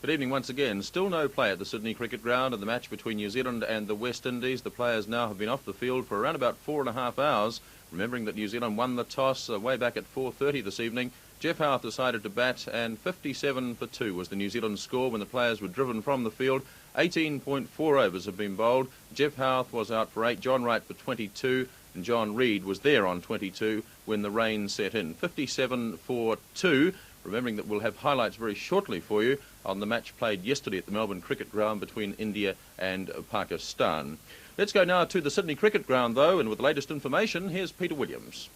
Good evening once again. Still no play at the Sydney Cricket Ground in the match between New Zealand and the West Indies. The players now have been off the field for around about 4.5 hours. Remembering that New Zealand won the toss way back at 4:30 this evening. Jeff Howarth decided to bat, and 57 for 2 was the New Zealand score when the players were driven from the field. 18.4 overs have been bowled. Jeff Howarth was out for 8, John Wright for 22, and John Reid was there on 22 when the rain set in. 57 for 2. Remembering that we'll have highlights very shortly for you on the match played yesterday at the Melbourne Cricket Ground between India and Pakistan. Let's go now to the Sydney Cricket Ground, though, and with the latest information, here's Peter Williams.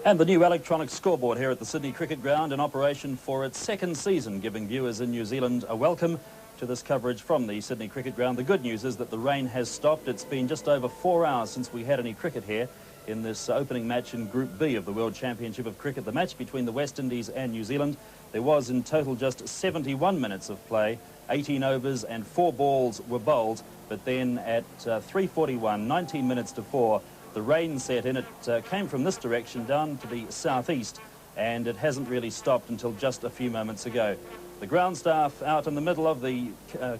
And the new electronic scoreboard here at the Sydney Cricket Ground in operation for its second season, giving viewers in New Zealand a welcome to this coverage from the Sydney Cricket Ground. The good news is that the rain has stopped. It's been just over 4 hours since we had any cricket here in this opening match in Group B of the World Championship of Cricket, the match between the West Indies and New Zealand. There was in total just 71 minutes of play, 18 overs and 4 balls were bowled, but then at 3:41, 19 minutes to 4, the rain set in. It came from this direction down to the southeast, and it hasn't really stopped until just a few moments ago. The ground staff out in the middle of the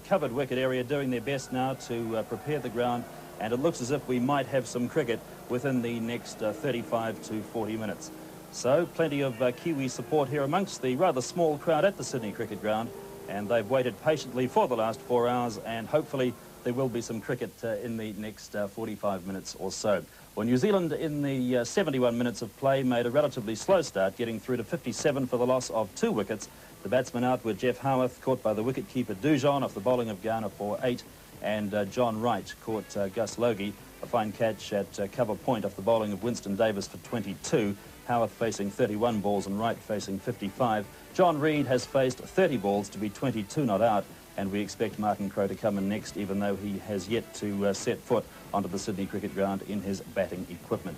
covered wicket area doing their best now to prepare the ground, and it looks as if we might have some cricket within the next 35 to 40 minutes. So plenty of Kiwi support here amongst the rather small crowd at the Sydney Cricket Ground, and they've waited patiently for the last 4 hours, and hopefully there will be some cricket in the next 45 minutes or so. Well, New Zealand in the 71 minutes of play made a relatively slow start, getting through to 57 for the loss of 2 wickets. The batsmen out were Jeff Howarth, caught by the wicket-keeper Dujon off the bowling of Garner for 8, and John Wright caught Gus Logie, a fine catch at cover point off the bowling of Winston Davis for 22. Howarth facing 31 balls and Wright facing 55. John Reid has faced 30 balls to be 22 not out, and we expect Martin Crowe to come in next, even though he has yet to set foot onto the Sydney Cricket Ground in his batting equipment.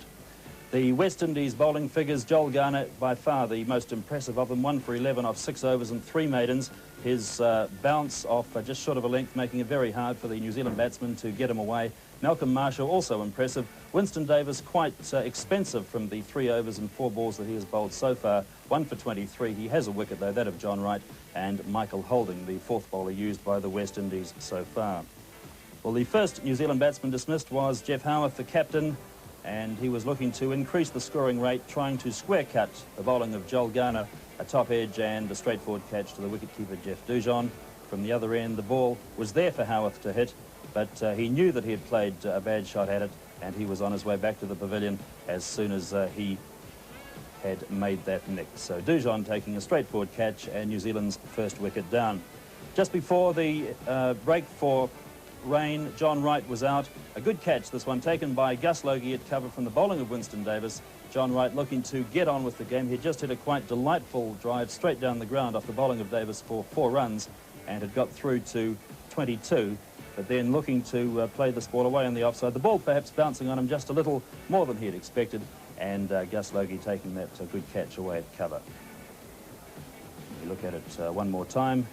The West Indies bowling figures, Joel Garner by far the most impressive of them, 1 for 11 off 6 overs and 3 maidens. His bounce off just short of a length, making it very hard for the New Zealand batsman to get him away. Malcolm Marshall also impressive. Winston Davis quite expensive from the 3 overs and 4 balls that he has bowled so far. 1 for 23. He has a wicket though, that of John Wright, and Michael Holding, the 4th bowler used by the West Indies so far. Well, the first New Zealand batsman dismissed was Jeff Howarth, the captain, and he was looking to increase the scoring rate, trying to square cut the bowling of Joel Garner, a top edge and a straightforward catch to the wicketkeeper Jeff Dujon. From the other end, the ball was there for Howarth to hit, but he knew that he had played a bad shot at it, and he was on his way back to the pavilion as soon as he had made that nick. So Dujon taking a straightforward catch and New Zealand's first wicket down. Just before the break for rain, John Wright was out. A good catch, this one, taken by Gus Logie at cover from the bowling of Winston Davis. John Wright looking to get on with the game. He just hit a quite delightful drive straight down the ground off the bowling of Davis for 4 runs and had got through to 22, but then looking to play this ball away on the offside. The ball perhaps bouncing on him just a little more than he had expected, and Gus Logie taking that good catch away at cover. We look at it one more time,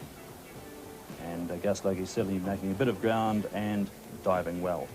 and Gus Logie certainly making a bit of ground and diving well.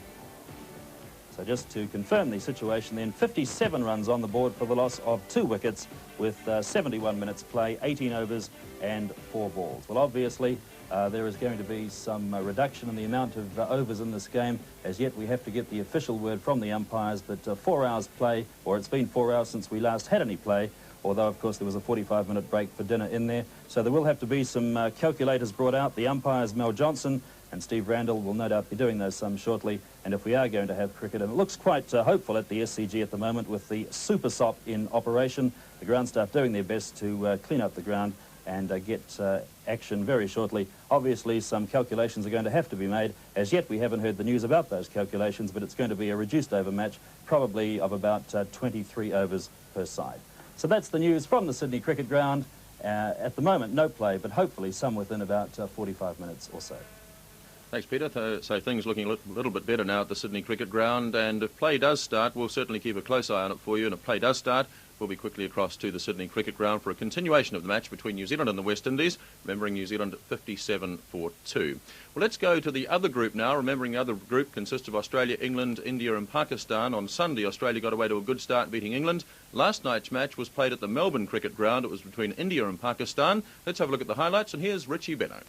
So just to confirm the situation then, 57 runs on the board for the loss of 2 wickets with 71 minutes play, 18 overs and 4 balls. Well, obviously, there is going to be some reduction in the amount of overs in this game. As yet, we have to get the official word from the umpires, but 4 hours play, or it's been 4 hours since we last had any play, although, of course, there was a 45-minute break for dinner in there. So there will have to be some calculators brought out. The umpires, Mel Johnson and Steve Randall, will no doubt be doing those some shortly. And if we are going to have cricket, and it looks quite hopeful at the SCG at the moment with the Super Sop in operation, the ground staff doing their best to clean up the ground and get action very shortly. Obviously, some calculations are going to have to be made. As yet, we haven't heard the news about those calculations, but it's going to be a reduced over match, probably of about 23 overs per side. So that's the news from the Sydney Cricket Ground. At the moment, no play, but hopefully some within about 45 minutes or so. Thanks, Peter. So things looking a little bit better now at the Sydney Cricket Ground, and if play does start, we'll certainly keep a close eye on it for you, and if play does start, we'll we'll be quickly across to the Sydney Cricket Ground for a continuation of the match between New Zealand and the West Indies, remembering New Zealand 57 for 2. Well, let's go to the other group now. Remembering the other group consists of Australia, England, India and Pakistan. On Sunday, Australia got away to a good start beating England. Last night's match was played at the Melbourne Cricket Ground. It was between India and Pakistan. Let's have a look at the highlights, and here's Richie Benno.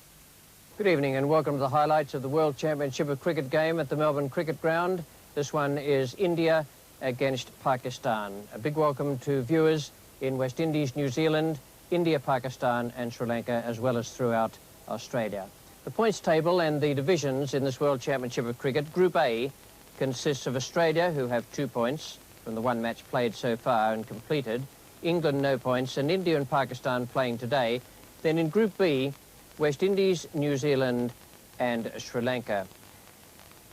Good evening and welcome to the highlights of the World Championship of Cricket game at the Melbourne Cricket Ground. This one is India against Pakistan. A big welcome to viewers in West Indies, New Zealand, India, Pakistan and Sri Lanka, as well as throughout Australia. The points table and the divisions in this World Championship of Cricket. Group A consists of Australia, who have 2 points from the one match played so far and completed. England, no points, and India and Pakistan playing today. Then in Group B, West Indies, New Zealand and Sri Lanka.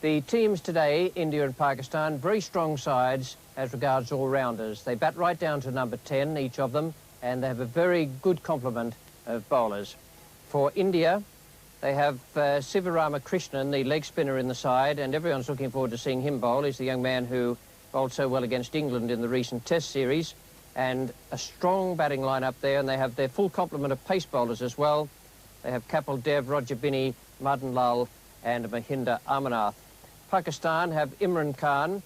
The teams today, India and Pakistan, very strong sides as regards all-rounders. They bat right down to number 10, each of them, and they have a very good complement of bowlers. For India, they have Sivarama Krishnan, the leg spinner in the side, and everyone's looking forward to seeing him bowl. He's the young man who bowled so well against England in the recent Test series, and a strong batting line-up there, and they have their full complement of pace bowlers as well. They have Kapil Dev, Roger Binny, Madan Lal and Mahinda Amarnath. Pakistan have Imran Khan,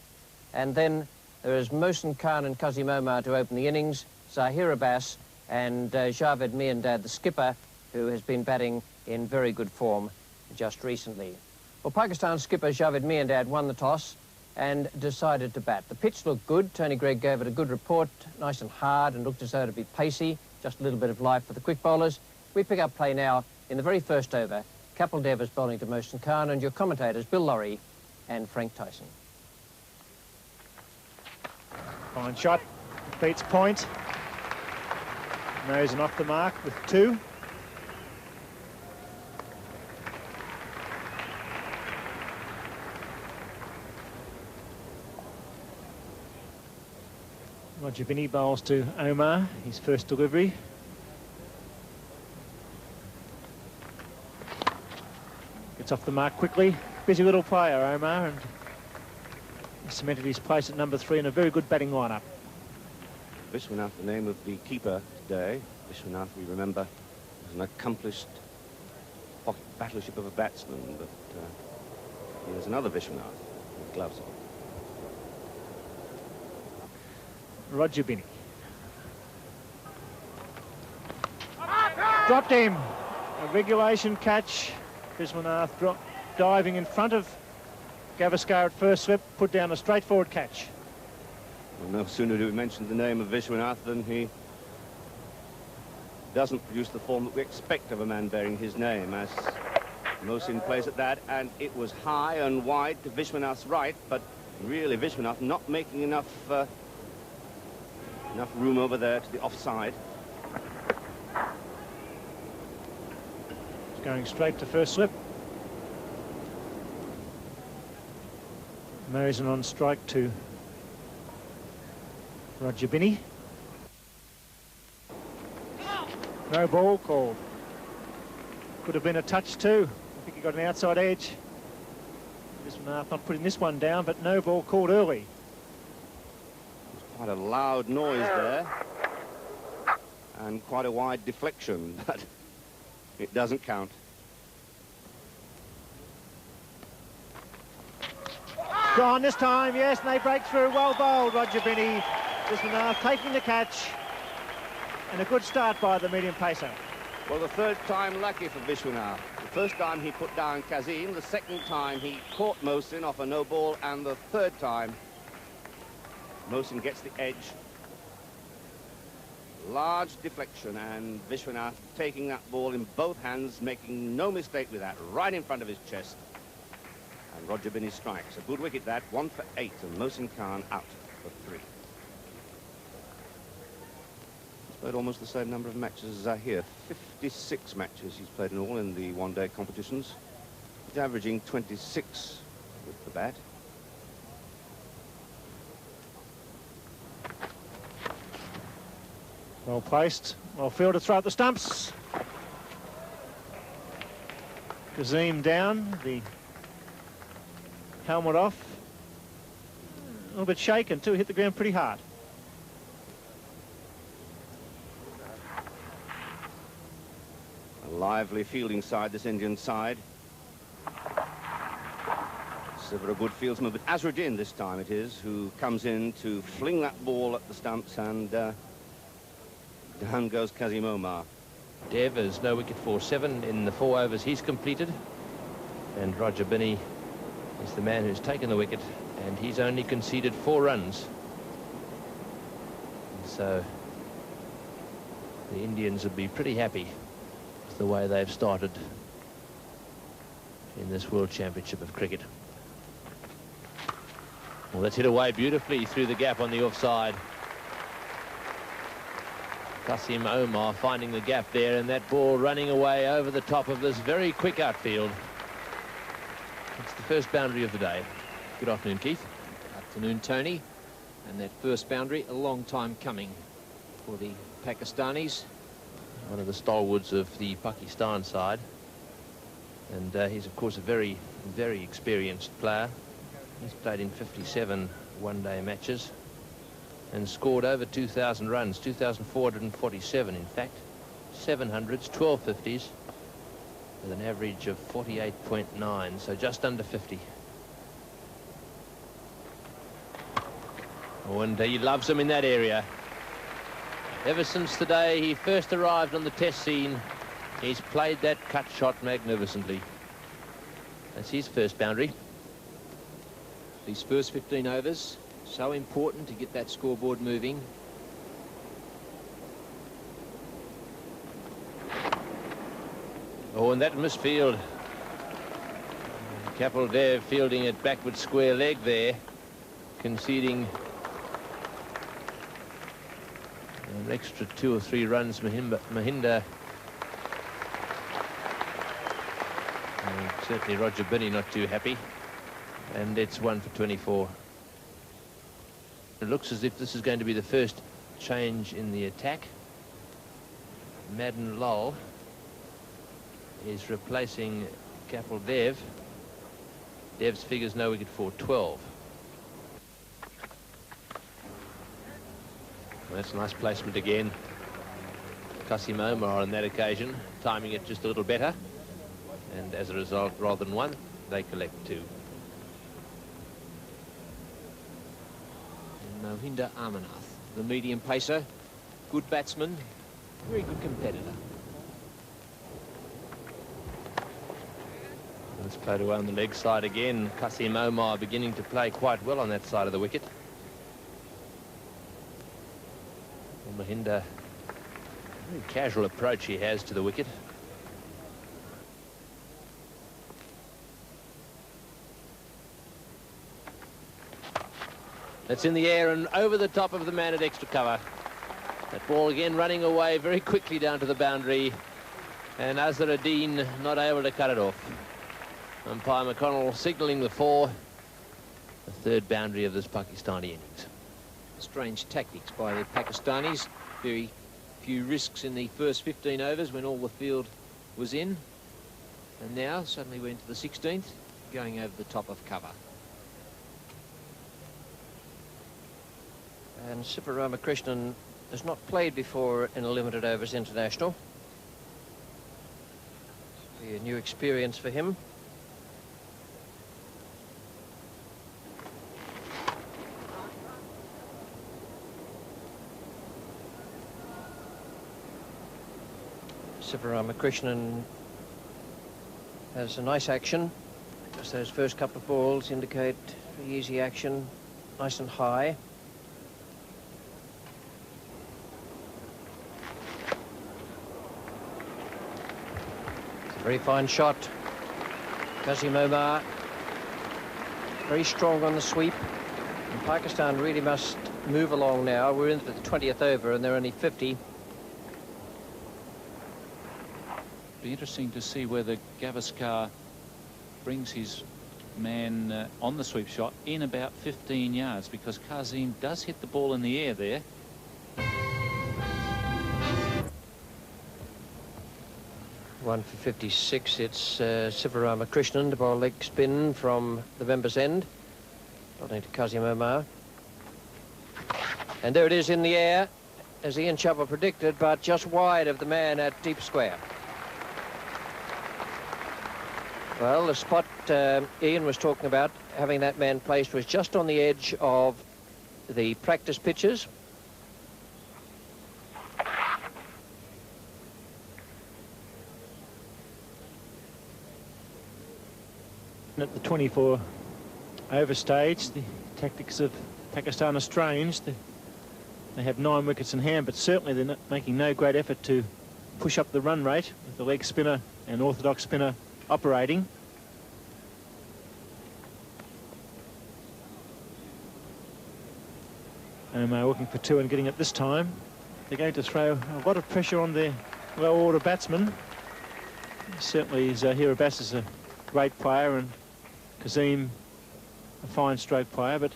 and then there is Mohsin Khan and Qasim Omar to open the innings, Zahir Abbas and Javed Miandad, the skipper, who has been batting in very good form just recently. Well, Pakistan skipper Javed Miandad won the toss and decided to bat. The pitch looked good. Tony Greig gave it a good report, nice and hard, and looked as though to be pacey, just a little bit of life for the quick bowlers. We pick up play now in the very first over. Kapil Dev is bowling to Mohsin Khan, and your commentators, Bill Laurie and Frank Tyson. Fine shot, beats point. Nosing off the mark with 2. Roger Binny bowls to Omar, his first delivery. Gets off the mark quickly. Busy little player, Omar, and he cemented his place at number 3 in a very good batting lineup. Vishwanath, the name of the keeper today. Vishwanath, we remember, was an accomplished battleship of a batsman, but here's another Vishwanath with gloves on. Roger Binny. Dropped him. A regulation catch. Vishwanath diving in front of Gavaskar at first slip, put down a straightforward catch. Well, no sooner do we mention the name of Vishwanath than he doesn't produce the form that we expect of a man bearing his name, as Mohsin plays at that, and it was high and wide to Vishwanath's right, but really Vishwanath not making enough room over there to the offside. It's going straight to first slip. Mohsin on strike to Roger Binny. No ball called. Could have been a touch too. I think he got an outside edge. Vishwanath not putting this one down, but no ball called early. Quite a loud noise there, and quite a wide deflection, but it doesn't count. Gone this time, yes, and they break through. Well bowled, Roger Binny. Vishwanath taking the catch, and a good start by the medium pacer. Well, the third time lucky for Vishwanath. The first time he put down Qasim, the second time he caught Mohsin off a no ball, and the third time Mohsin gets the edge. Large deflection, and Vishwanath taking that ball in both hands, making no mistake with that, right in front of his chest. And Roger Binny strikes. A good wicket that, 1 for 8, and Mohsin Khan out for 3. He's played almost the same number of matches as Zahir. 56 matches he's played in all in the one-day competitions. He's averaging 26 with the bat. Well placed, well fielded, throw at the stumps. Qasim down, the helmet off. A little bit shaken too, hit the ground pretty hard. Lively fielding side, this Indian side. Several good fieldsmen, but Azharuddin this time it is, who comes in to fling that ball at the stumps, and down goes Kasim Omar. Dev is no wicket for 7 in the 4 overs he's completed. And Roger Binney is the man who's taken the wicket, and he's only conceded 4 runs. And so the Indians would be pretty happy with the way they've started in this World Championship of Cricket. Well, that's hit away beautifully through the gap on the offside. Kasim Omar finding the gap there, and that ball running away over the top of this very quick outfield. It's the first boundary of the day. Good afternoon, Keith. Afternoon, Tony. And that first boundary, a long time coming for the Pakistanis. One of the stalwarts of the Pakistan side. And he's, of course, a very, very experienced player. He's played in 57 one-day matches and scored over 2,000 runs, 2,447 in fact, 700s, 12 50s, with an average of 48.9, so just under 50. Oh, and he loves them in that area. Ever since the day he first arrived on the test scene, he's played that cut shot magnificently. That's his first boundary. These first 15 overs, so important to get that scoreboard moving. Oh, and that misfield. Kapil Dev fielding it backward square leg there, conceding an extra 2 or 3 runs. Mahinda. And certainly Roger Binney not too happy. And it's 1 for 24. It looks as if this is going to be the first change in the attack. Madan Lal is replacing Kapil Dev. Dev's figures no wicket for 12. Well, that's a nice placement again. Kasim Omar on that occasion, timing it just a little better. And as a result, rather than 1, they collect 2. Mohinder Amarnath, the medium pacer, good batsman, very good competitor. Let's play away on the leg side again. Kasim Omar beginning to play quite well on that side of the wicket. And Mahinda, very casual approach he has to the wicket. That's in the air and over the top of the man at extra cover. That ball again running away very quickly down to the boundary, and Azharuddin not able to cut it off. Umpire McConnell signalling the 4, the 3rd boundary of this Pakistani innings. Strange tactics by the Pakistanis. Very few risks in the first 15 overs when all the field was in. And now suddenly we're into the 16th, going over the top of cover. And Sivaramakrishnan has not played before in a limited overs international. It'll be a new experience for him. Sivaramakrishnan has a nice action. Just those first couple of balls indicate very easy action, nice and high. Very fine shot. Kasim Omar very strong on the sweep. And Pakistan really must move along now. We're into the 20th over and they're only 50. Be interesting to see whether Gavaskar brings his man on the sweep shot in about 15 yards, because Kasim does hit the ball in the air there. One for 56. It's Sivaramakrishnan to bowl leg spin from the members' end, nodding to Kasim Omar. And there it is in the air, as Ian Chappell predicted, but just wide of the man at deep square. Well, the spot Ian was talking about, having that man placed, was just on the edge of the practice pitches. At the 24 over stage, the tactics of Pakistan are strange. They have 9 wickets in hand, but certainly they're not making no great effort to push up the run rate with the leg spinner and orthodox spinner operating. Omar looking for 2 and getting it this time. They're going to throw a lot of pressure on their low-order batsmen. Certainly Zahir Abbas is a great player and Kazim a fine stroke player, but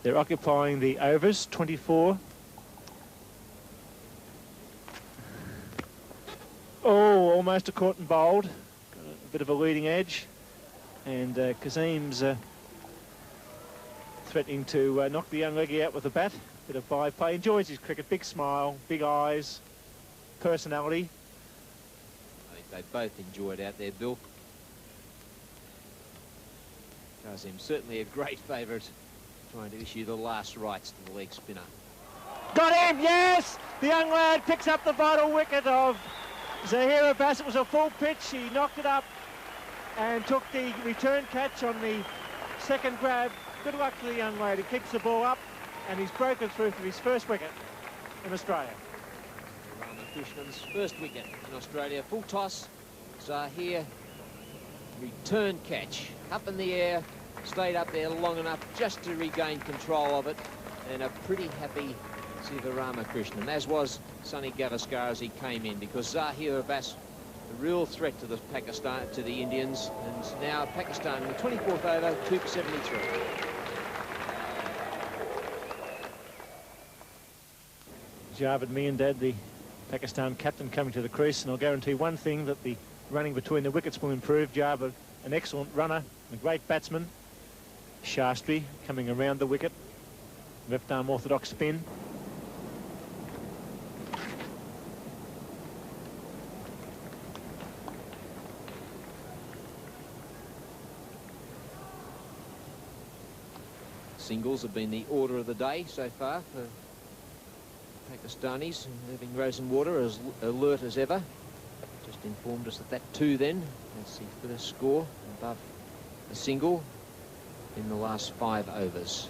they're occupying the overs, 24. Oh, almost a caught and bowled. Got a bit of a leading edge. And Kazim's threatening to knock the young leggy out with a bat. Bit of by-play. Enjoys his cricket. Big smile, big eyes, personality. I think they both enjoyed out there, Bill. Kazim certainly a great favourite, trying to issue the last rights to the leg spinner. Got him, yes! The young lad picks up the vital wicket of Zahir Abbas. It was a full pitch. He knocked it up and took the return catch on the second grab. Good luck to the young lad. He keeps the ball up and he's broken through for his first wicket in Australia. Ramakrishna's first wicket in Australia. Full toss. Zahir, return catch. Up in the air, stayed up there long enough just to regain control of it. And a pretty happy Siva Ramakrishnan, as was Sunny Gavaskar as he came in, because Zahir Abbas, the real threat to the Indians, and now Pakistan in the 24th over, 2 for 73. Javed Miandad, the Pakistan captain, coming to the crease, and I'll guarantee one thing, that the running between the wickets will improve. Javed, an excellent runner, a great batsman. Shastri coming around the wicket, left arm orthodox spin. Singles have been the order of the day so far for Pakistanis. Irving Rosenwater as alert as ever. Just informed us that 2 then. That's the first score above a single in the last 5 overs.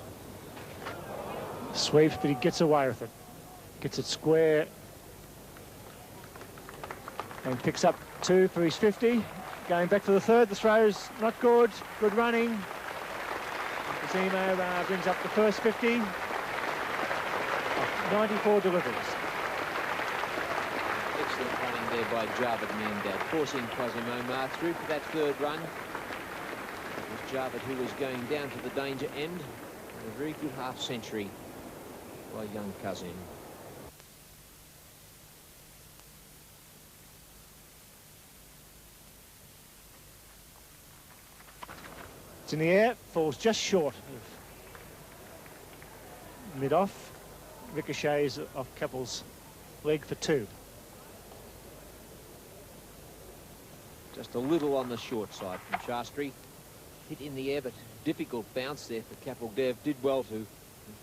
Sweeps, but he gets away with it. Gets it square and picks up 2 for his 50. Going back for the third. The throw's not good. Good running. Zemo brings up the first 50. 94 deliveries. Excellent running there by Javed Miandad, forcing Kazim Omar through for that third run. It was Javed who was going down to the danger end. A very good half century by young Kazim. It's in the air, falls just short of mid-off. Ricochets off Keppel's leg for 2. Just a little on the short side from Shastri. Hit in the air, but difficult bounce there for Kapil Dev. Did well to, in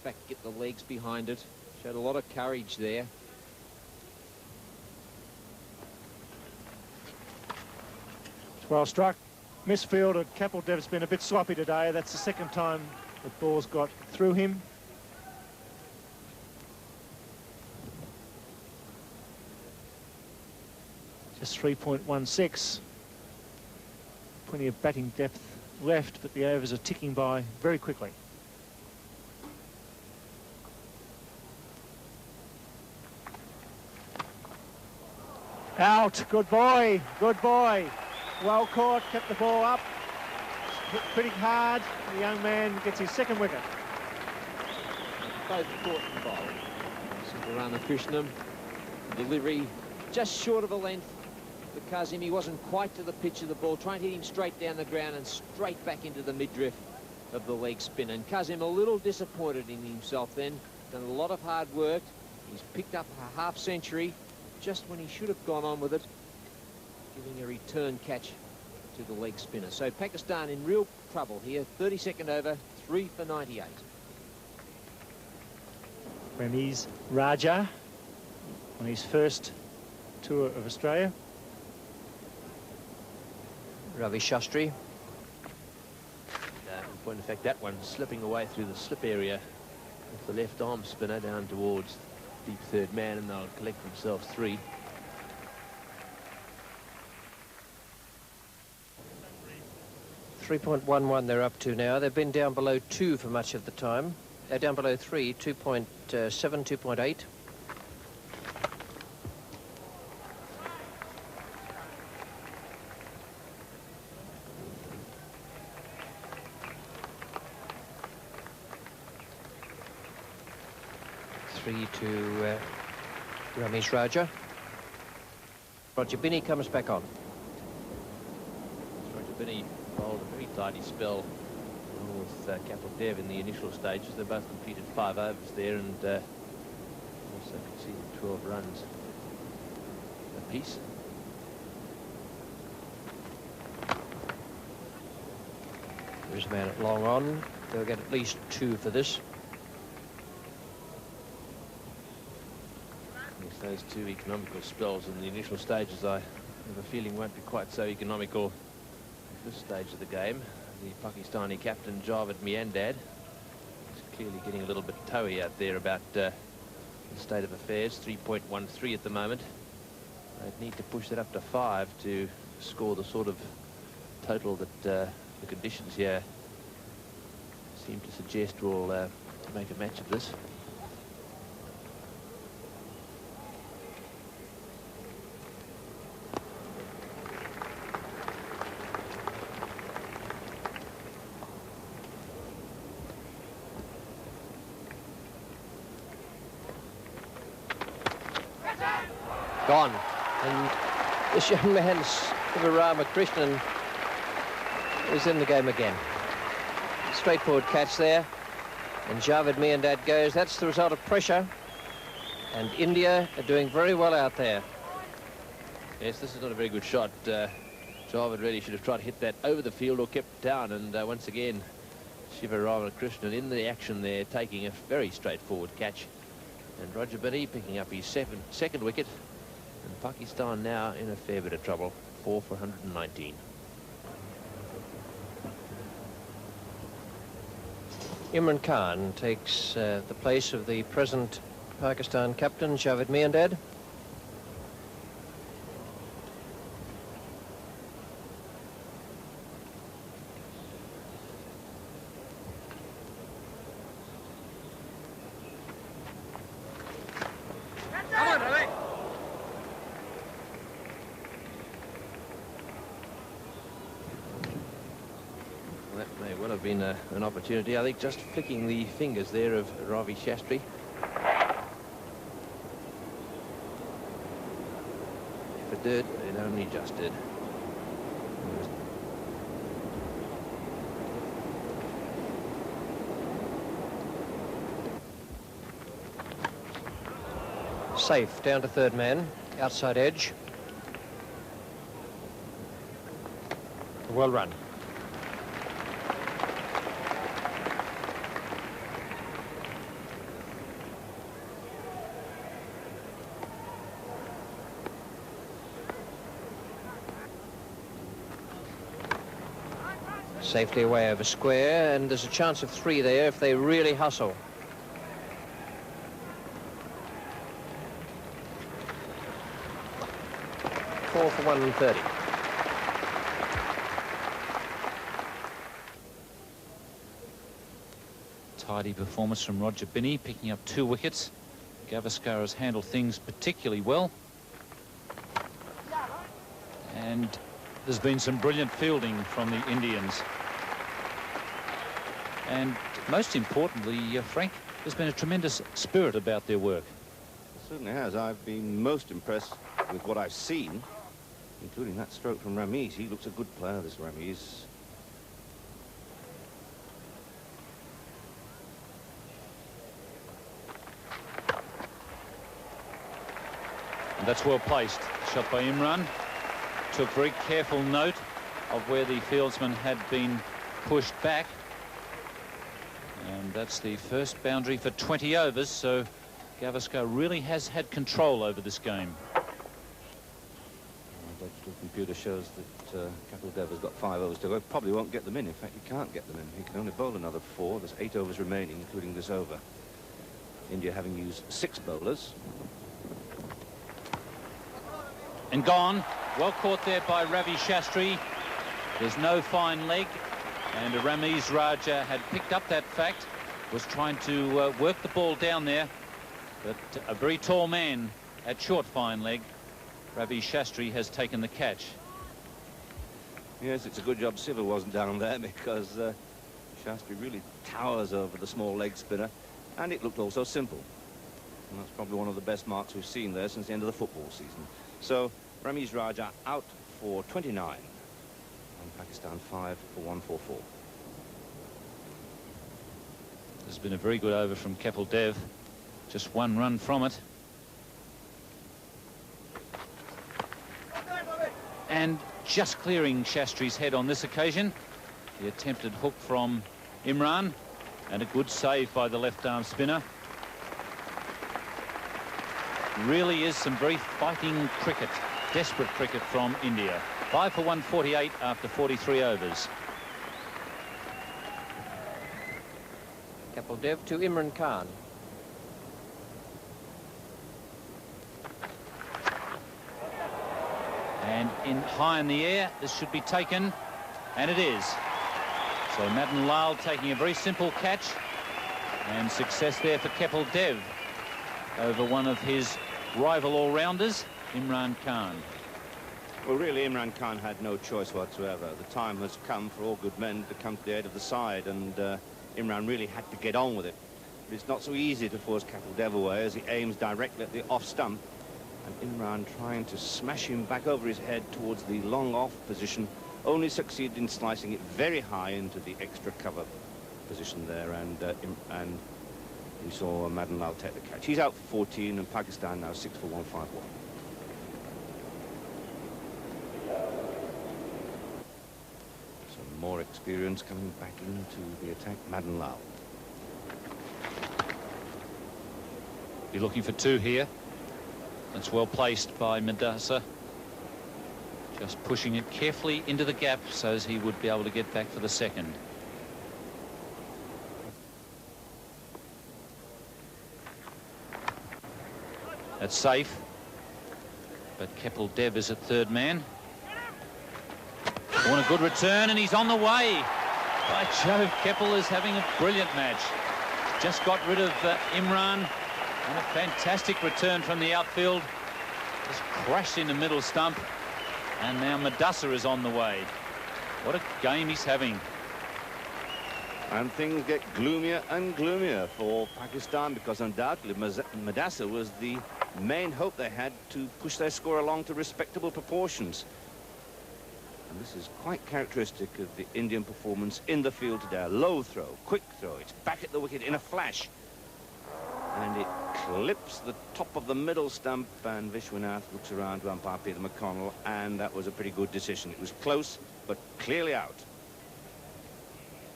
fact, get the legs behind it. Showed a lot of courage there. Well struck. Misfield, and Kapil Dev's been a bit sloppy today. That's the second time the ball's got through him. Just 3.16. Plenty of batting depth left, but the overs are ticking by very quickly. Out. Good boy. Good boy. Well caught. Kept the ball up. Hit pretty hard. The young man gets his second wicket. Both caught and bowled. Ramakrishnan. Delivery just short of a length for Kazim. He wasn't quite to the pitch of the ball. Trying to hit him straight down the ground and straight back into the mid-drift of the leg spin. And Kazim a little disappointed in himself then. Done a lot of hard work. He's picked up a half century just when he should have gone on with it, giving a return catch to the leg spinner. So Pakistan in real trouble here. 32nd over, 3 for 98. Ramiz Raja on his first tour of Australia. Ravi Shastri. In point of fact, that one slipping away through the slip area with the left arm spinner down towards deep third man, and they'll collect themselves 3. .11 they're up to now. They've been down below 2 for much of the time. They're down below 3, 2.7, 2.8. To Ramiz Raja. Roger Binney comes back on. Roger Binney bowled a very tidy spell with Kapil Dev in the initial stages. They both completed 5 overs there, and also conceded 12 runs apiece. There's a man at long on. They'll get at least 2 for this. Those 2 economical spells in the initial stages, I have a feeling won't be quite so economical at this stage of the game. The Pakistani captain, Javed Miandad, is clearly getting a little bit toey out there about the state of affairs. 3.13 at the moment. They'd need to push that up to 5 to score the sort of total that the conditions here seem to suggest will make a match of this. Gone. And this young man, Sivarama Krishnan, is in the game again. Straightforward catch there. And Javed Miandad goes. That's the result of pressure. And India are doing very well out there. Yes, this is not a very good shot. Javed really should have tried to hit that over the field or kept it down. And once again, Sivarama Krishnan in the action there, taking a very straightforward catch. And Roger Binney picking up his second wicket. And Pakistan now in a fair bit of trouble. 4 for 119. Imran Khan takes the place of the present Pakistan captain, Javed Miandad. Been an opportunity, I think, just flicking the fingers there of Ravi Shastri. If it did, it only just did. Safe down to third man, outside edge. Well run. Safely away over square, and there's a chance of 3 there if they really hustle. Four for 130. Tidy performance from Roger Binney, picking up 2 wickets. Gavaskar has handled things particularly well. And there's been some brilliant fielding from the Indians. And most importantly, Frank, there's been a tremendous spirit about their work. It certainly has. I've been most impressed with what I've seen, including that stroke from Ramiz. He looks a good player, this Ramiz. And that's well placed. Shot by Imran. Took very careful note of where the fieldsman had been pushed back. And that's the first boundary for 20 overs, so Gavaskar really has had control over this game. The digital computer shows that Kapil Dev has got 5 overs to go. Probably won't get them in. In fact, he can't get them in. He can only bowl another 4. There's 8 overs remaining, including this over. India having used 6 bowlers. And gone. Well caught there by Ravi Shastri. There's no fine leg. And Ramiz Raja had picked up that fact. Was trying to work the ball down there. But a very tall man at short fine leg, Ravi Shastri, has taken the catch. Yes, it's a good job Siva wasn't down there, because Shastri really towers over the small leg spinner, and it looked also simple. And that's probably one of the best marks we've seen there since the end of the football season. So Ramiz Raja out for 29, and Pakistan 5 for 144. There's been a very good over from Kapil Dev. Just 1 run from it. And just clearing Shastri's head on this occasion. The attempted hook from Imran, and a good save by the left-arm spinner. Really is some very fighting cricket, desperate cricket from India. 5 for 148 after 43 overs. Kapil Dev to Imran Khan. And in high in the air, this should be taken, and it is. So Madan Lal taking a very simple catch, and success there for Kapil Dev over one of his rival all-rounders, Imran Khan. Well, really, Imran Khan had no choice whatsoever. The time has come for all good men to come to the aid of the side, and Imran really had to get on with it. But it's not so easy to force Kapil Dev away as he aims directly at the off stump. And Imran trying to smash him back over his head towards the long off position, only succeeded in slicing it very high into the extra cover position there, and we saw Madan Lal take the catch. He's out for 14, and Pakistan now 6 for 151. Some more experience coming back into the attack. Madan Lal. Be looking for 2 here. That's well placed by Madasa. Just pushing it carefully into the gap so as he would be able to get back for the second. That's safe. But Kapil Dev is at third man. Want a good return, and he's on the way. By Jove, Kapil is having a brilliant match. Just got rid of Imran. And a fantastic return from the outfield. Just crashed in the middle stump. And now Madasa is on the way. What a game he's having. And things get gloomier and gloomier for Pakistan, because undoubtedly Madasa was the main hope they had to push their score along to respectable proportions. And this is quite characteristic of the Indian performance in the field today. A low throw, quick throw. It's back at the wicket in a flash. And it clips the top of the middle stump, and Vishwanath looks around to umpire Peter McConnell, and that was a pretty good decision. It was close, but clearly out.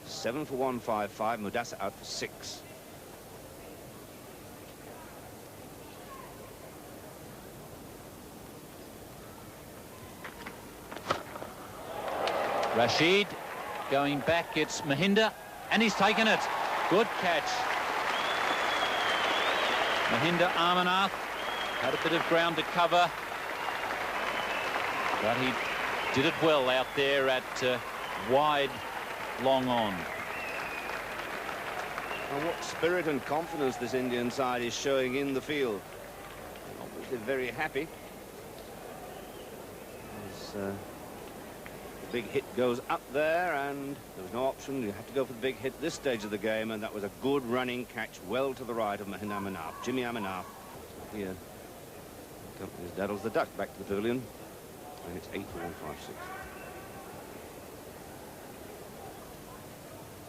7 for 155, Madasa out for 6. Rashid going back, it's Mahinda, and he's taken it. Good catch. Mahinda Amarnath had a bit of ground to cover, but he did it well out there at wide, long on. And what spirit and confidence this Indian side is showing in the field. Obviously very happy. The big hit goes up there, and there was no option. You had to go for the big hit at this stage of the game, and that was a good running catch well to the right of Mahinda Amarnath. Jimmy Amarnath here accompanies Daddles the Duck back to the pavilion, and it's 8 for 156.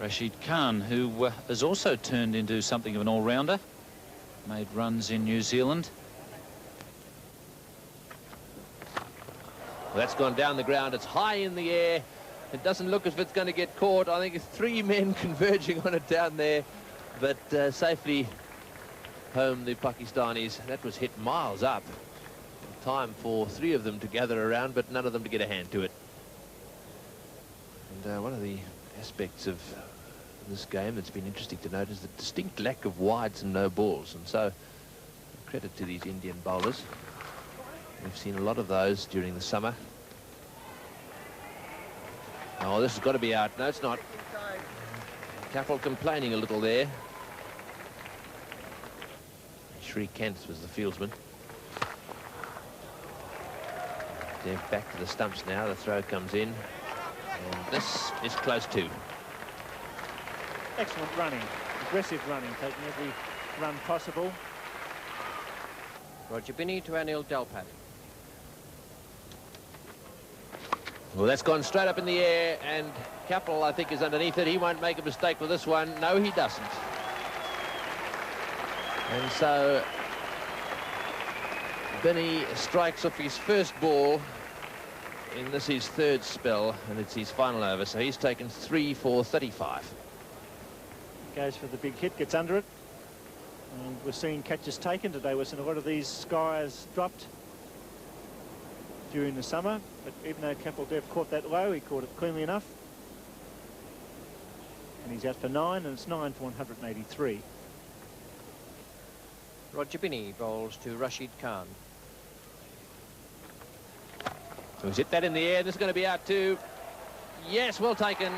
Rashid Khan, who has also turned into something of an all-rounder, made runs in New Zealand. Well, that's gone down the ground. It's high in the air. It doesn't look as if it's going to get caught. I think it's 3 men converging on it down there, but safely home the Pakistanis. That was hit miles up. Time for 3 of them to gather around, but none of them to get a hand to it. And one of the aspects of this game that's been interesting to note is the distinct lack of wides and no balls, and so credit to these Indian bowlers. We've seen a lot of those during the summer. Oh, this has got to be out. No, it's not. Capel complaining a little there. Sri Kent was the fieldsman. They're back to the stumps now. The throw comes in. And this is close too. Excellent running, aggressive running, taking every run possible. Roger Binney to Anil Delpat. Well, that's gone straight up in the air, and Capel, I think, is underneath it. He won't make a mistake with this one. No, he doesn't. And so Binney strikes off his first ball in this his 3rd spell, and it's his final over. So he's taken 3 for 35. Goes for the big hit, gets under it. And we're seeing catches taken today. We're seeing a lot of these skies dropped during the summer, but even though Capel Dev caught that low, he caught it cleanly enough. And he's out for 9, and it's 9 for 183. Roger Binney bowls to Rashid Khan. So he's hit that in the air. This is going to be out too. Yes, well taken.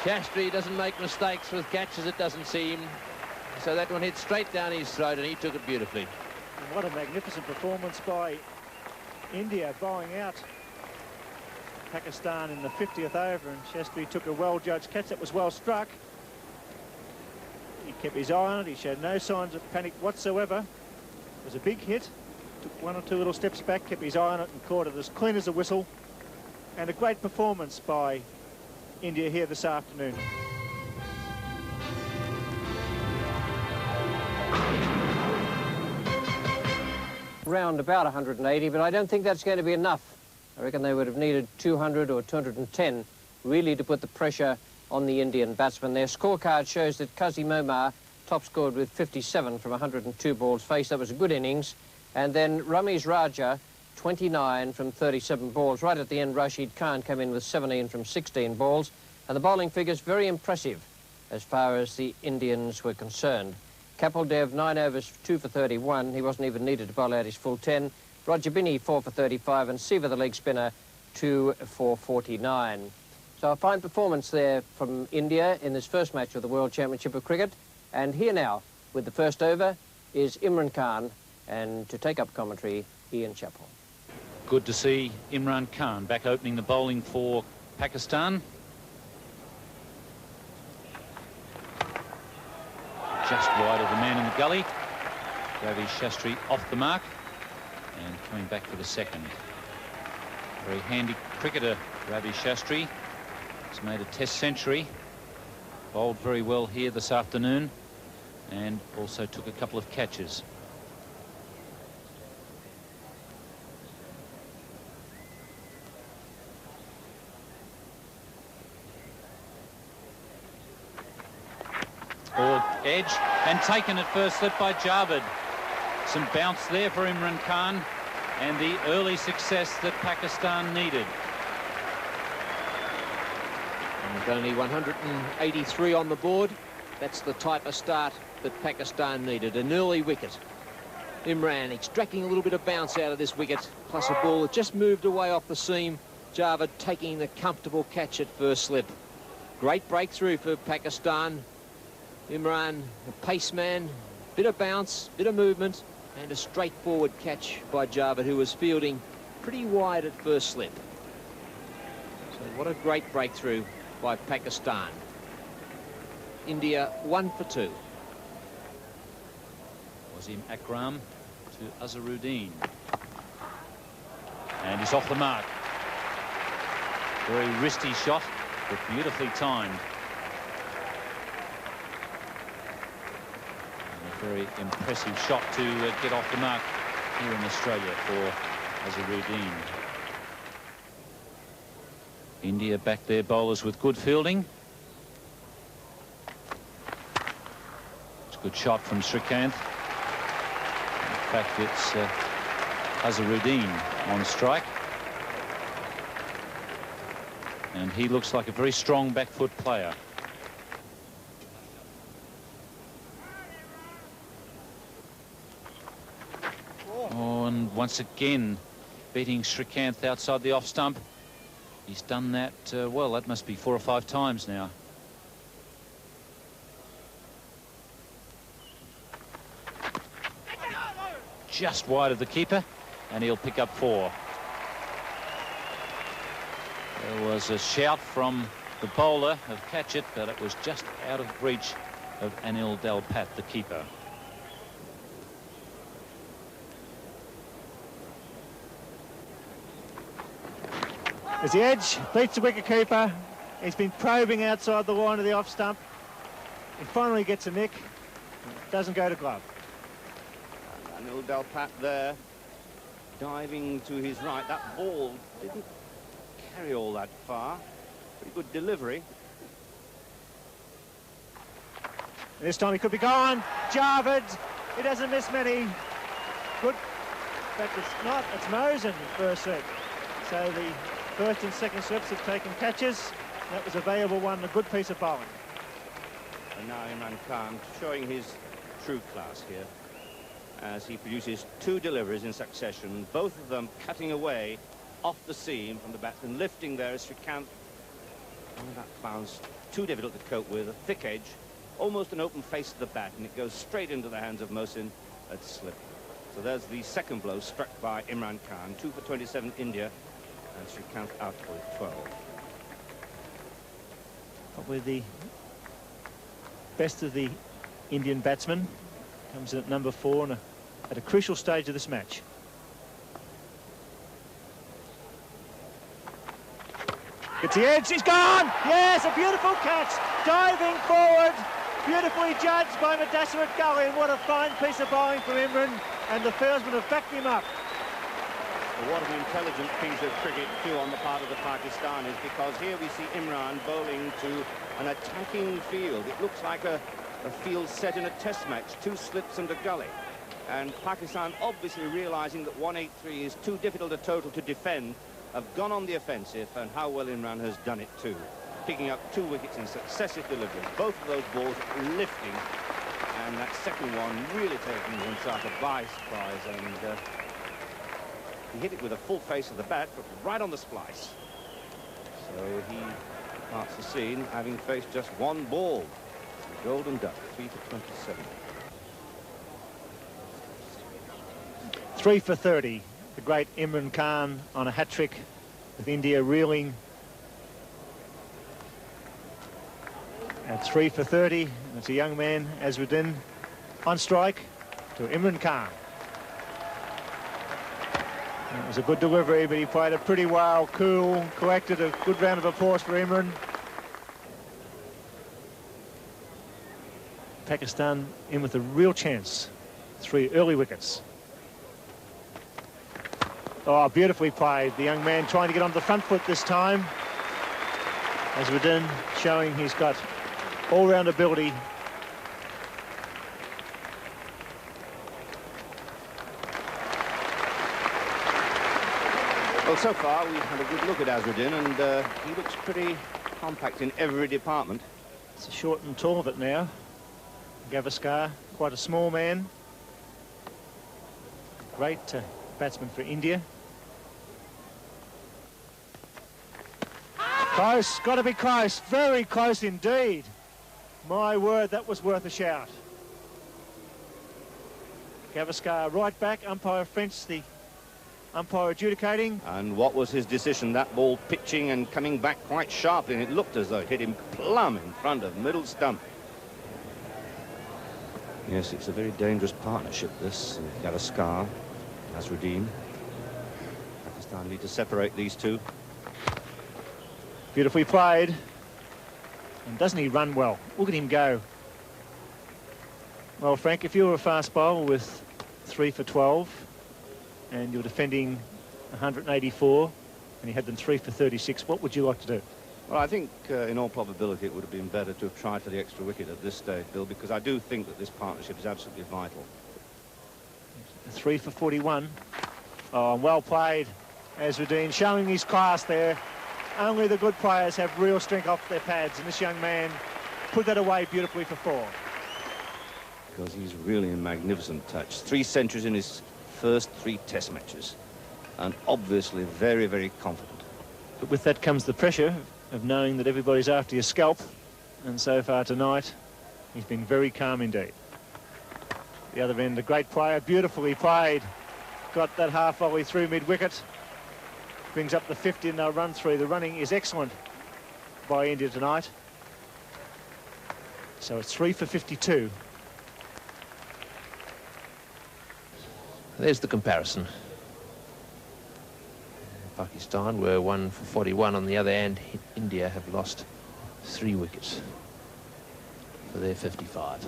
Shastri doesn't make mistakes with catches, it doesn't seem. So that one hit straight down his throat, and he took it beautifully. And what a magnificent performance by India, bowling out Pakistan in the 50th over, and Shastri took a well-judged catch that was well struck. He kept his eye on it. He showed no signs of panic whatsoever. It was a big hit. Took 1 or 2 little steps back, kept his eye on it, and caught it as clean as a whistle. And a great performance by India here this afternoon. Round about 180, but I don't think that's going to be enough. I reckon they would have needed 200 or 210 really to put the pressure on the Indian batsmen. Their scorecard shows that Kazim Omar top scored with 57 from 102 balls faced. That was a good innings. And then Ramesh Raja, 29 from 37 balls. Right at the end, Rashid Khan came in with 17 from 16 balls. And the bowling figures very impressive as far as the Indians were concerned. Kapil Dev, 9 overs, 2 for 31. He wasn't even needed to bowl out his full 10. Roger Binney, 4 for 35. And Siva, the leg spinner, 2 for 49. So a fine performance there from India in this first match of the World Championship of Cricket. And here now, with the first over, is Imran Khan. And to take up commentary, Ian Chappell. Good to see Imran Khan back opening the bowling for Pakistan. Just wide of the man in the gully. Ravi Shastri off the mark and coming back for the second. Very handy cricketer, Ravi Shastri. He's made a test century. Bowled very well here this afternoon and also took a couple of catches. Or edge and taken at first slip by Javed. Some bounce there for Imran Khan and the early success that Pakistan needed. And with only 183 on the board, that's the type of start that Pakistan needed. An early wicket. Imran extracting a little bit of bounce out of this wicket, plus a ball that just moved away off the seam. Javed taking the comfortable catch at first slip. Great breakthrough for Pakistan. Imran, a pace man, bit of bounce, bit of movement, and a straightforward catch by Javed, who was fielding pretty wide at first slip. So what a great breakthrough by Pakistan. India 1 for 2. Wasim Akram to Azharuddin. And he's off the mark. Very wristy shot, but beautifully timed. Very impressive shot to get off the mark here in Australia for Azharuddin. India back their bowlers with good fielding. It's a good shot from Srikanth. In fact, it's Azharuddin on strike. And he looks like a very strong back foot player. Oh, and once again beating Srikanth outside the off stump. He's done that, well, that must be 4 or 5 times now. Just wide of the keeper, and he'll pick up 4. There was a shout from the bowler of catch it, but it was just out of reach of Anil Dalpat, the keeper. As the edge beats the wicketkeeper, he's been probing outside the line of the off stump. He finally gets a nick, doesn't go to glove. Anil Dalpat there, diving to his right. That ball didn't carry all that far. Pretty good delivery. And this time he could be gone. Javed, he doesn't miss many. Good. In fact, it's not. It's Mosen first slip. So the first and second slips have taken catches. That was a valuable one, a good piece of bowling. And now Imran Khan showing his true class here as he produces 2 deliveries in succession, both of them cutting away off the seam from the batsman, lifting there as Srikanth. Oh, that bounce too difficult to cope with, a thick edge, almost an open face of the bat, and it goes straight into the hands of Mohsin at slip. So there's the second blow struck by Imran Khan. 2 for 27 India, and Srikanth out for 12. Probably the best of the Indian batsmen. Comes in at number 4 and at a crucial stage of this match. Gets the edge, he's gone! Yes, a beautiful catch, diving forward, beautifully judged by Mudassir Gully, and what a fine piece of bowling from Imran, and the fieldsmen have backed him up. Well, what an intelligent piece of cricket too on the part of the Pakistanis, because here we see Imran bowling to an attacking field. It looks like a field set in a test match, 2 slips and a gully. And Pakistan, obviously realising that 183 is too difficult a total to defend, have gone on the offensive, and how well Imran has done it too. Picking up 2 wickets in successive deliveries, both of those balls lifting, and that second one really taking himself by surprise, and he hit it with a full face of the bat, but right on the splice. So he departs the scene having faced just 1 ball. The Golden Duck, 3 for 27. 3 for 30. The great Imran Khan on a hat-trick with India reeling at 3 for 30. And it's a young man, Azharuddin, on strike to Imran Khan. It was a good delivery, but he played it pretty well, cool, collected a good round of applause for Imran. Pakistan in with a real chance. 3 early wickets. Oh, beautifully played. The young man trying to get onto the front foot this time. Azharuddin showing he's got all-round ability. Well, so far we've had a good look at Azharuddin, and he looks pretty compact in every department. It's the short and tall of it now. Gavaskar, quite a small man. Great batsman for India. Close, got to be close, very close indeed. My word, that was worth a shout. Gavaskar right back, umpire French, the umpire adjudicating. And what was his decision? That ball pitching and coming back quite sharply, and it looked as though it hit him plumb in front of middle stump. Yes, it's a very dangerous partnership, this. Gavaskar, Azharuddin. Pakistan need to separate these 2. Beautifully played. And doesn't he run well? Look at him go. Well, Frank, if you were a fast bowler with 3 for 12 and you're defending 184 and he had them 3 for 36. What would you like to do? Well, I think in all probability it would have been better to have tried for the extra wicket at this stage, Bill, because I do think that this partnership is absolutely vital. 3 for 41. Oh, well played, Azharuddin, showing his class there. Only the good players have real strength off their pads, and this young man put that away beautifully for 4. Because he's really a magnificent touch. 3 centuries in his first 3 test matches, and obviously very, very confident. But with that comes the pressure of knowing that everybody's after your scalp, and so far tonight he's been very calm indeed. The other end, a great player, beautifully played, got that half volley through mid-wicket, brings up the 50 and they'll run through. The running is excellent by India tonight, so it's 3 for 52. There's the comparison. Pakistan were 1 for 41 on the other end. India have lost 3 wickets for their 55.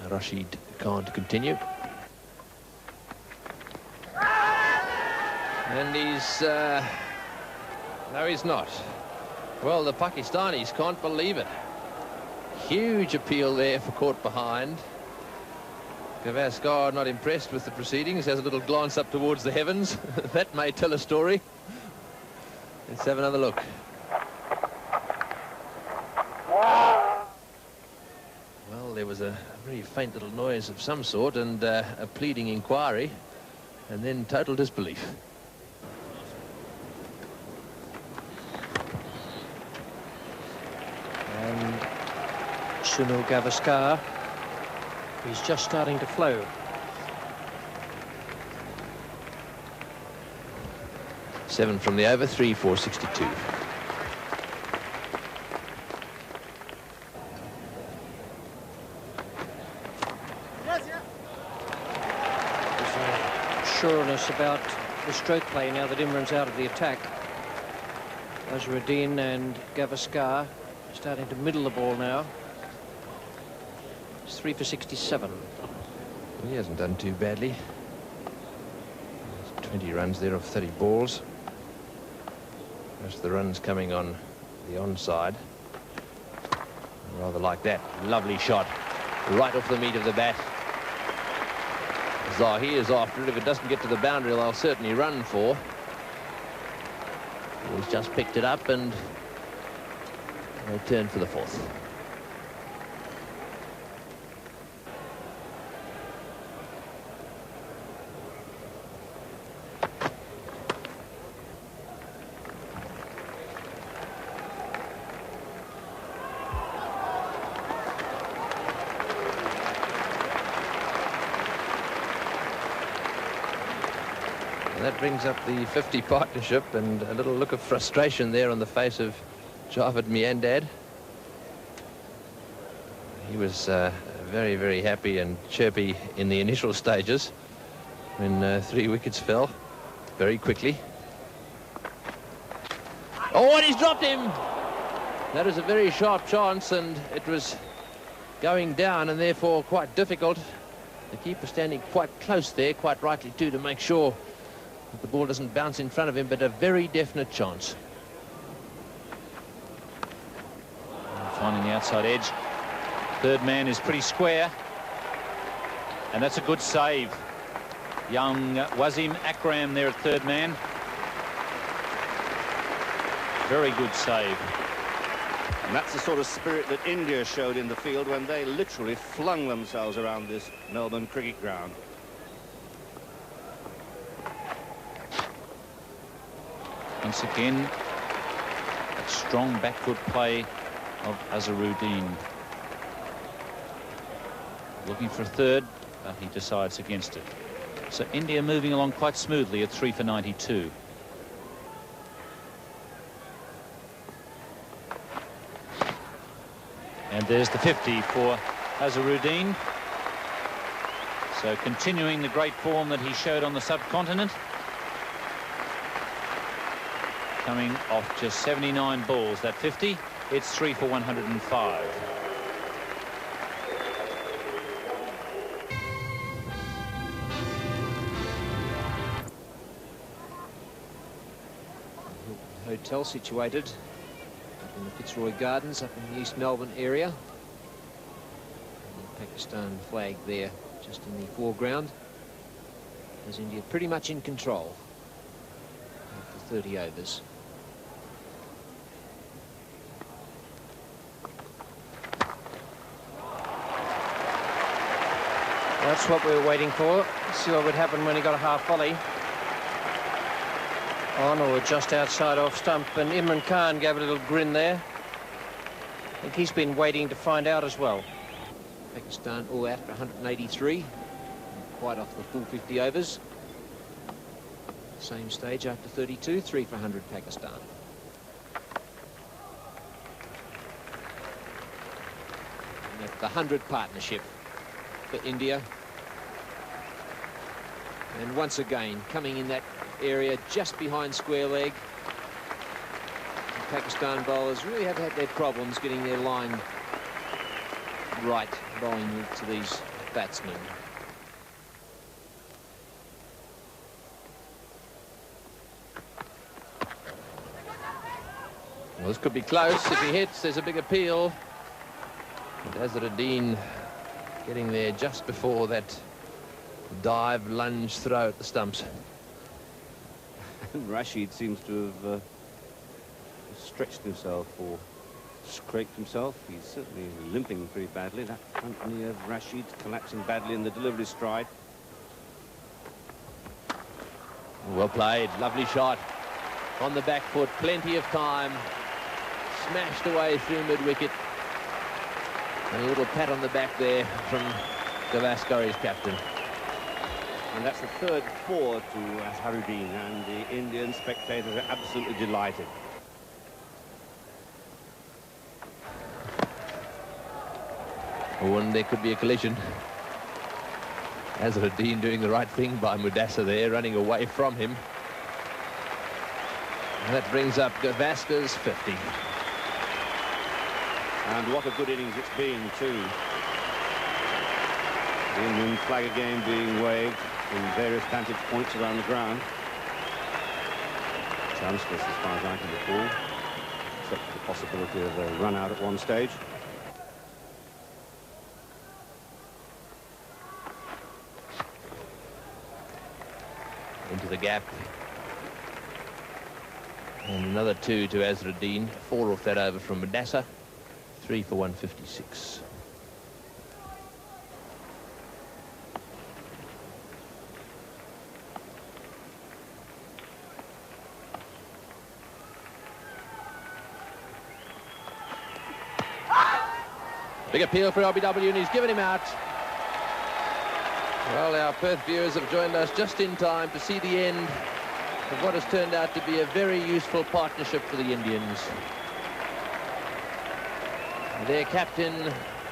Rashid Khan to continue. And he's... no, he's not. Well, the Pakistanis can't believe it. Huge appeal there for caught behind. Gavaskar not impressed with the proceedings, has a little glance up towards the heavens. That may tell a story. Let's have another look. Well, there was a very faint little noise of some sort and a pleading inquiry, and then total disbelief. And Sunil Gavaskar, he's just starting to flow. Seven from the over, 3 for 62. Sureness about the stroke play now that Imran's out of the attack. Azharuddin and Gavaskar starting to middle the ball now. It's 3 for 67. He hasn't done too badly. 20 runs there of 30 balls. Most of the runs coming on the onside. I rather like that. Lovely shot. Right off the meat of the bat. Zahi is after it. If it doesn't get to the boundary, they'll certainly run for. He's just picked it up and they turn for the 4th. That brings up the 50 partnership, and a little look of frustration there on the face of Javed Miandad. He was very, very happy and chirpy in the initial stages when 3 wickets fell very quickly. Oh, and he's dropped him! That is a very sharp chance, and it was going down and therefore quite difficult. The keeper standing quite close there, quite rightly too, to make sure the ball doesn't bounce in front of him, but a very definite chance. Finding the outside edge. Third man is pretty square. And that's a good save. Young Wasim Akram there at third man. Very good save. And that's the sort of spirit that India showed in the field when they literally flung themselves around this Melbourne cricket ground. Once again, that strong backfoot play of Azharuddin. Looking for a third, but he decides against it. So India moving along quite smoothly at 3 for 92. And there's the 50 for Azharuddin. So continuing the great form that he showed on the subcontinent. Coming off just 79 balls, that 50, it's 3 for 105. hotel situated up in the Fitzroy Gardens, up in the East Melbourne area. And the Pakistan flag there, just in the foreground, as India pretty much in control after 30 overs. That's what we were waiting for. Let's see what would happen when he got a half volley. On or just outside off stump, and Imran Khan gave a little grin there. I think he's been waiting to find out as well. Pakistan all out for 183, quite off the full 50 overs. Same stage after 32, 3 for 100 Pakistan. And the 100 partnership for India. And once again, coming in that area just behind square leg. The Pakistan bowlers really have had their problems getting their line right, bowling to these batsmen. Well, this could be close. If he hits, there's a big appeal. Azharuddin getting there just before that dive, lunge, throw at the stumps. Rashid seems to have stretched himself or scraped himself. He's certainly limping pretty badly. That front knee of Rashid collapsing badly in the delivery stride. Well played, lovely shot on the back foot, plenty of time, smashed away through mid-wicket, and a little pat on the back there from Gavaskar, his captain. And that's the third 4 to Azharuddin, and the Indian spectators are absolutely delighted. Oh, and there could be a collision. Azharuddin doing the right thing by Mudassar there, running away from him. And that brings up Gavaskar's 50. And what a good innings it's been, too. The Indian flag again being waved from various vantage points around the ground. Chanceless as far as I can recall, except for the possibility of a run out at one stage. Into the gap. And another 2 to Azharuddin. 4 off that over from Mudassar. 3 for 156. Big appeal for LBW, and he's given him out. Well, our Perth viewers have joined us just in time to see the end of what has turned out to be a very useful partnership for the Indians. Their captain,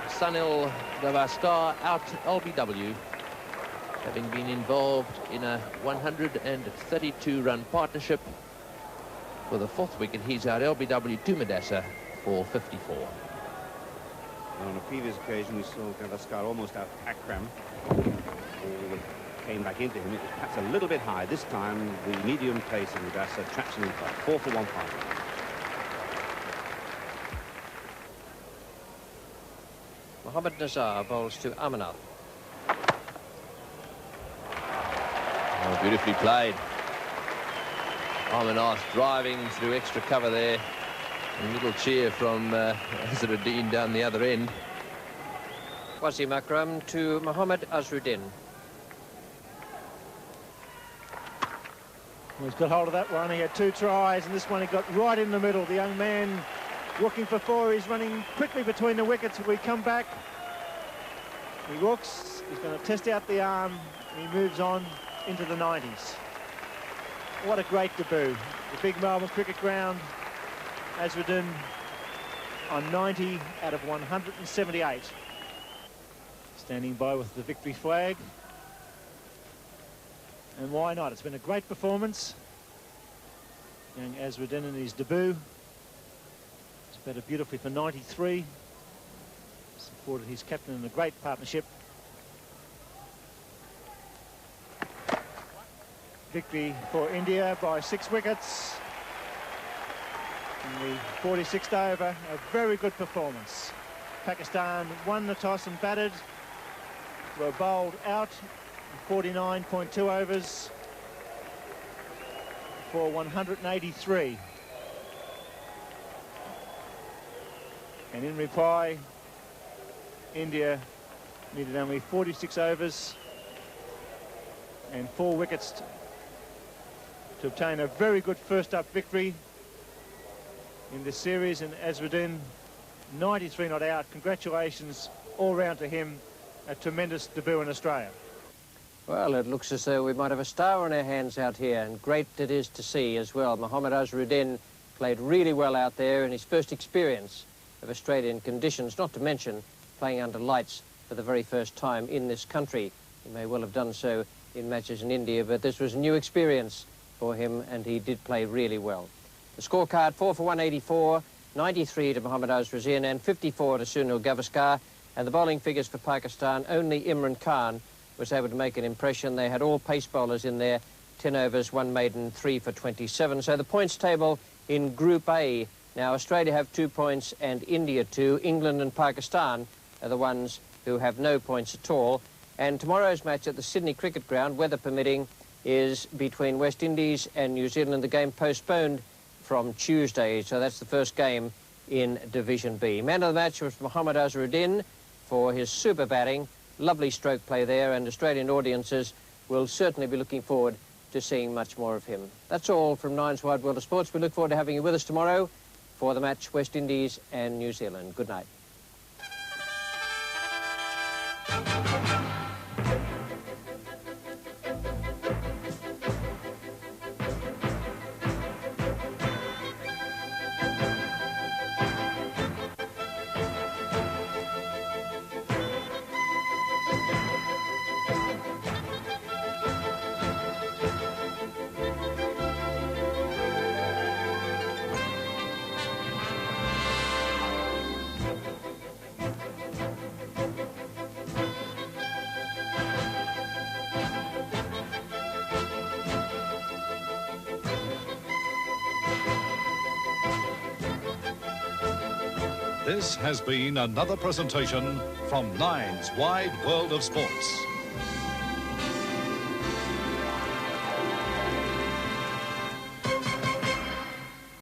Sunil Gavaskar, out LBW, having been involved in a 132-run partnership. For the 4th wicket, he's out LBW to Mudassar for 54. On a previous occasion, we saw Gavaskar almost out Akram. Ball that came back into him. It was perhaps a little bit high. This time, the medium pace of Mudassar traps him in front. 4 for 150. Mohammad Nazar bowls to Amanat. Oh, beautifully played. Amanat driving through extra cover there. A little cheer from Azharuddin down the other end. Wasim Akram to Mohammad Azharuddin. He's got hold of that one. He had 2 tries, and this one he got right in the middle. The young man looking for 4. He's running quickly between the wickets. We come back. He looks. He's going to test out the arm. And he moves on into the 90s. What a great debut. The big Melbourne Cricket Ground. Azharuddin on 90 out of 178. Standing by with the victory flag. And why not? It's been a great performance. Young Azharuddin in his debut. He's batted beautifully for 93. Supported his captain in a great partnership. Victory for India by 6 wickets. In the 46th over, a very good performance. Pakistan won the toss and batted, were bowled out in 49.2 overs for 183. And in reply, India needed only 46 overs and 4 wickets to obtain a very good first-up victory in this series. And Azharuddin, 93 not out. Congratulations all round to him. A tremendous debut in Australia. Well, it looks as though we might have a star on our hands out here, and great it is to see as well. Mohammad Azharuddin played really well out there in his first experience of Australian conditions, not to mention playing under lights for the very first time in this country. He may well have done so in matches in India, but this was a new experience for him, and he did play really well. The scorecard, 4 for 184, 93 to Mohammad Azharuddin and 54 to Sunil Gavaskar. And the bowling figures for Pakistan, only Imran Khan was able to make an impression. They had all pace bowlers in there, 10 overs, 1 maiden, 3 for 27. So the points table in Group A. Now, Australia have 2 points and India 2. England and Pakistan are the ones who have no points at all. And tomorrow's match at the Sydney Cricket Ground, weather permitting, is between West Indies and New Zealand. The game postponed from Tuesday, so that's the first game in Division B. Man of the match was Mohammad Azharuddin for his super batting. Lovely stroke play there, and Australian audiences will certainly be looking forward to seeing much more of him. That's all from Nine's Wide World of Sports. We look forward to having you with us tomorrow for the match West Indies and New Zealand. Good night. This has been another presentation from Nine's Wide World of Sports.